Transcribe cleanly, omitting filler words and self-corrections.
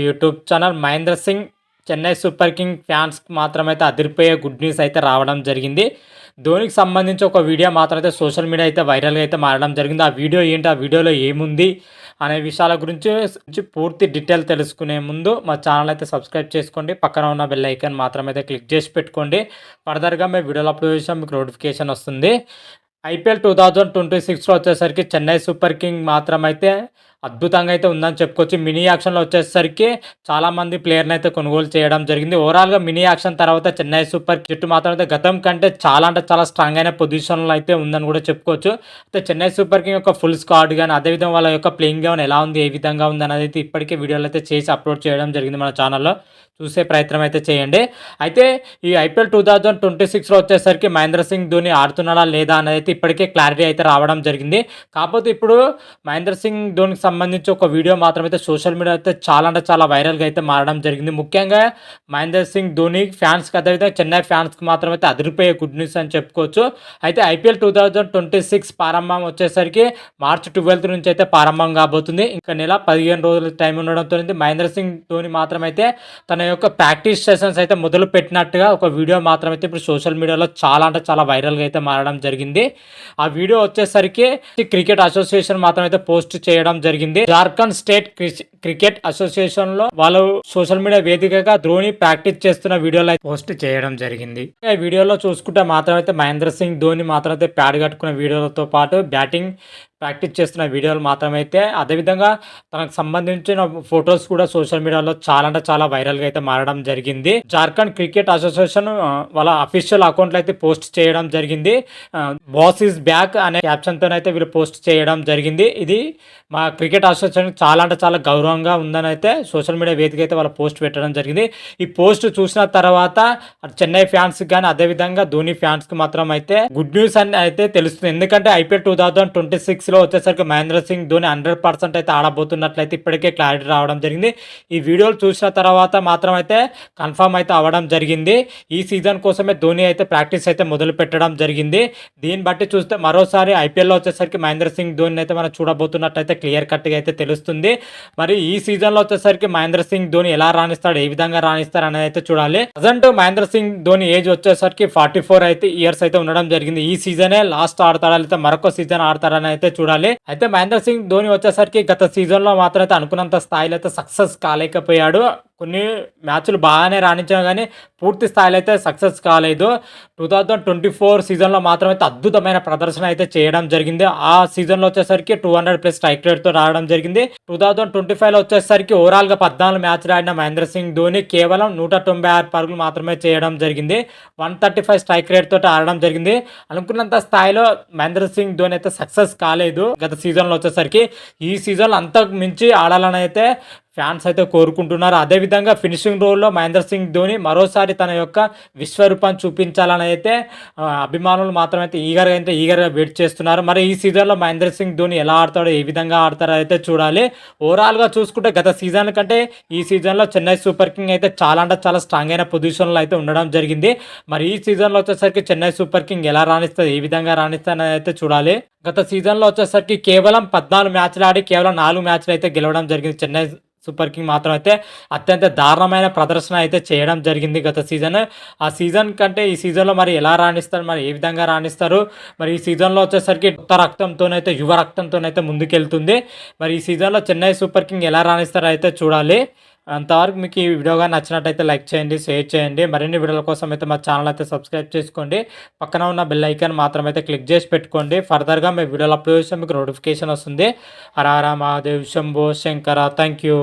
YouTube channel Mahendra Singh Chennai super king ఫ్యాన్స్కి మాత్రమైతే అదిరిపోయే గుడ్ న్యూస్ అయితే రావడం జరిగింది. ధోనికి సంబంధించి ఒక వీడియో మాత్రం అయితే సోషల్ మీడియా అయితే వైరల్గా అయితే మారడం జరిగింది. ఆ వీడియో ఏంటి, ఆ వీడియోలో ఏముంది అనే విషయాల గురించి పూర్తి డీటెయిల్ తెలుసుకునే ముందు మా ఛానల్ అయితే సబ్స్క్రైబ్ చేసుకోండి. పక్కన ఉన్న బెల్ ఐకాన్ మాత్రం అయితే క్లిక్ చేసి పెట్టుకోండి. ఫర్దర్గా మేము వీడియోలో అప్లోడ్ చేసాం మీకు నోటిఫికేషన్ వస్తుంది. ఐపీఎల్ 2026లో వచ్చేసరికి చెన్నై సూపర్ కింగ్ మాత్రం అయితే అద్భుతంగా అయితే ఉందని చెప్పుకోవచ్చు. మినీ యాక్షన్లో వచ్చేసరికి చాలామంది ప్లేయర్ని అయితే కొనుగోలు చేయడం జరిగింది. ఓవరాల్గా మినీ యాక్షన్ తర్వాత చెన్నై సూపర్ జట్టు మాత్రం అయితే గతం కంటే చాలా అంటే చాలా స్ట్రాంగ్ అయిన పొజిషన్లో అయితే ఉందని కూడా చెప్పుకోవచ్చు. అయితే చెన్నై సూపర్ కింగ్ యొక్క ఫుల్ స్క్వాడ్ కానీ అదేవిధంగా వాళ్ళ యొక్క ప్లేయింగ్ గేమ్ ఎలా ఉంది, ఏ విధంగా ఉంది అనేది అయితే ఇప్పటికే వీడియోలు అయితే చేసి అప్లోడ్ చేయడం జరిగింది మన ఛానల్లో. చూసే ప్రయత్నం అయితే చేయండి. అయితే ఈ ఐపీఎల్ 2026లో వచ్చేసరికి మహేంద్ర సింగ్ ధోని ఆడుతున్నాడా లేదా అనేది అయితే ఇప్పటికే క్లారిటీ అయితే రావడం జరిగింది. కాకపోతే ఇప్పుడు మహేంద్ర సింగ్ ధోనికి సంబంధించి ఒక వీడియో మాత్రం అయితే సోషల్ మీడియా అయితే చాలా అంటే చాలా వైరల్గా అయితే మారడం జరిగింది. ముఖ్యంగా మహేంద్ర సింగ్ ధోని ఫ్యాన్స్కి అదేవిధంగా చెన్నై ఫ్యాన్స్కి మాత్రం అయితే అదిరిపోయే గుడ్ న్యూస్ అని చెప్పుకోవచ్చు. అయితే ఐపీఎల్ 2026 ప్రారంభం వచ్చేసరికి మార్చి 12 నుంచి అయితే ప్రారంభం కాబోతుంది. ఇంకా నెల 15 రోజుల టైం ఉండడంతో మహేంద్ర సింగ్ ధోని మాత్రం అయితే తన యొక్క ప్రాక్టీస్ సెషన్స్ అయితే మొదలు పెట్టినట్టుగా ఒక వీడియో మాత్రం అయితే ఇప్పుడు సోషల్ మీడియాలో చాలా అంటే చాలా వైరల్గా అయితే మారడం జరిగింది. ఆ వీడియో వచ్చేసరికి క్రికెట్ అసోసియేషన్ మాత్రం అయితే పోస్ట్ చేయడం జరిగింది. జార్ఖండ్ స్టేట్ క్రికెట్ అసోసియేషన్ లో వాళ్ళు సోషల్ మీడియా వేదికగా ధోని ప్రాక్టీస్ చేస్తున్న వీడియోలు అయితే పోస్ట్ చేయడం జరిగింది. ఈ వీడియోలో చూసుకుంటే మాత్రం అయితే మహేంద్ర సింగ్ ధోని మాత్రం అయితే ప్యాడ్ కట్టుకున్న వీడియోలతో పాటు బ్యాటింగ్ ప్రాక్టీస్ చేస్తున్న వీడియోలు మాత్రమైతే అదేవిధంగా తనకు సంబంధించిన ఫొటోస్ కూడా సోషల్ మీడియాలో చాలా అంటే చాలా వైరల్గా అయితే మారడం జరిగింది. జార్ఖండ్ క్రికెట్ అసోసియేషన్ వాళ్ళ అఫీషియల్ అకౌంట్లో అయితే పోస్ట్ చేయడం జరిగింది. బాస్ ఈజ్ బ్యాక్ అనే క్యాప్షన్తో అయితే వీళ్ళు పోస్ట్ చేయడం జరిగింది. ఇది మా క్రికెట్ అసోసియేషన్ చాలా అంటే చాలా గౌరవంగా ఉందని అయితే సోషల్ మీడియా వేదిక అయితే వాళ్ళ పోస్ట్ పెట్టడం జరిగింది. ఈ పోస్ట్ చూసిన తర్వాత చెన్నై ఫ్యాన్స్ కానీ అదేవిధంగా ధోని ఫ్యాన్స్కి మాత్రం అయితే గుడ్ న్యూస్ అని అయితే తెలుస్తుంది. ఎందుకంటే ఐపీఎల్ 2026లో వచ్చేసరికి మహేంద్ర సింగ్ ధోని 100% అయితే ఆడబోతున్నట్లయితే ఇప్పటికే క్లారిటీ రావడం జరిగింది. ఈ వీడియోలు చూసిన తర్వాత మాత్రం అయితే కన్ఫర్మ్ అయితే అవ్వడం జరిగింది. ఈ సీజన్ కోసమే ధోని అయితే ప్రాక్టీస్ అయితే మొదలు పెట్టడం జరిగింది. దీన్ని బట్టి చూస్తే మరోసారి ఐపీఎల్లో వచ్చేసరికి మహేంద్ర సింగ్ ధోని అయితే మనం చూడబోతున్నట్లయితే క్లియర్ కట్గా అయితే తెలుస్తుంది. మరి ఈ సీజన్లో వచ్చేసరికి మహేంద్ర సింగ్ ధోని ఎలా రాణిస్తాడు, ఏ విధంగా రాణిస్తాడు అనేది అయితే చూడాలి. ప్రజెంట్ మహేంద్ర సింగ్ ధోని ఏజ్ వచ్చేసరికి 44 ఇయర్స్ అయితే ఉండడం జరిగింది. ఈ సీజనే లాస్ట్ ఆడతాడా లేదా మరొక సీజన్ ఆడతాడని అయితే చూడాలి. అయితే మహేంద్ర సింగ్ ధోని వచ్చేసరికి గత సీజన్లో మాత్రం అయితే అనుకున్నంత స్థాయిలో అయితే సక్సెస్ కాలేకపోయాడు. కొన్ని మ్యాచ్లు బాగానే రాణించాం కానీ పూర్తి స్థాయిలో అయితే సక్సెస్ కాలేదు. 2024 సీజన్లో మాత్రం అయితే అద్భుతమైన ప్రదర్శన అయితే చేయడం జరిగింది. ఆ సీజన్లో వచ్చేసరికి 200+ స్ట్రైక్ రేట్తో రావడం జరిగింది. 2025లో వచ్చేసరికి ఓవరాల్గా 14 మ్యాచ్లు ఆడిన మహేంద్ర సింగ్ ధోని కేవలం 196 పరుగులు మాత్రమే చేయడం జరిగింది. 135 స్ట్రైక్ రేట్ తోటి ఆడడం జరిగింది. అనుకున్నంత స్థాయిలో మహేంద్ర సింగ్ ధోని అయితే సక్సెస్ కాలేదు గత సీజన్లో వచ్చేసరికి. ఈ సీజన్లో అంతకు మించి ఆడాలని అయితే ఫ్యాన్స్ అయితే కోరుకుంటున్నారు. అదేవిధంగా ఫినిషింగ్ రోల్లో మహేంద్ర సింగ్ ధోని మరోసారి తన యొక్క విశ్వరూపాన్ని చూపించాలని అయితే అభిమానులు మాత్రమైతే ఈగర్గా వెయిట్ చేస్తున్నారు. మరి ఈ సీజన్లో మహేంద్ర సింగ్ ధోని ఎలా ఆడతాడో, ఏ విధంగా ఆడతారో అయితే చూడాలి. ఓవరాల్గా చూసుకుంటే గత సీజన్ కంటే ఈ సీజన్లో చెన్నై సూపర్ కింగ్ అయితే చాలా అంటే చాలా స్ట్రాంగ్ అయిన పొజిషన్లో అయితే ఉండడం జరిగింది. మరి ఈ సీజన్లో వచ్చేసరికి చెన్నై సూపర్ కింగ్ ఎలా రాణిస్తుంది, ఏ విధంగా రాణిస్తుంది అయితే చూడాలి. గత సీజన్లో వచ్చేసరికి కేవలం 14 మ్యాచ్లు ఆడి కేవలం 4 మ్యాచ్లు అయితే గెలవడం జరిగింది. చెన్నై సూపర్ కింగ్ మాత్రం అయితే అత్యంత దారుణమైన ప్రదర్శన అయితే చేయడం జరిగింది గత సీజన్. ఆ సీజన్ కంటే ఈ సీజన్లో మరి ఎలా రాణిస్తారు, మరి ఏ విధంగా రాణిస్తారు, మరి ఈ సీజన్లో వచ్చేసరికి కొత్త రక్తంతోనైతే యువ రక్తంతోనైతే ముందుకెళ్తుంది. మరి ఈ సీజన్లో చెన్నై సూపర్ కింగ్ ఎలా రాణిస్తారో అయితే చూడాలి. అంతవరకు మీకు ఈ వీడియోగా నచ్చినట్టయితే లైక్ చేయండి, షేర్ చేయండి. మరిన్ని వీడియోల కోసం అయితే మా ఛానల్ అయితే సబ్స్క్రైబ్ చేసుకోండి. పక్కన ఉన్న బెల్ ఐకాన్ మాత్రం అయితే క్లిక్ చేసి పెట్టుకోండి. ఫర్దర్గా మేము వీడియోలు అప్లోడ్ చేస్తే మీకు నోటిఫికేషన్ వస్తుంది. హర హర మహాదేవ్ శంభో శంకర. Thank you.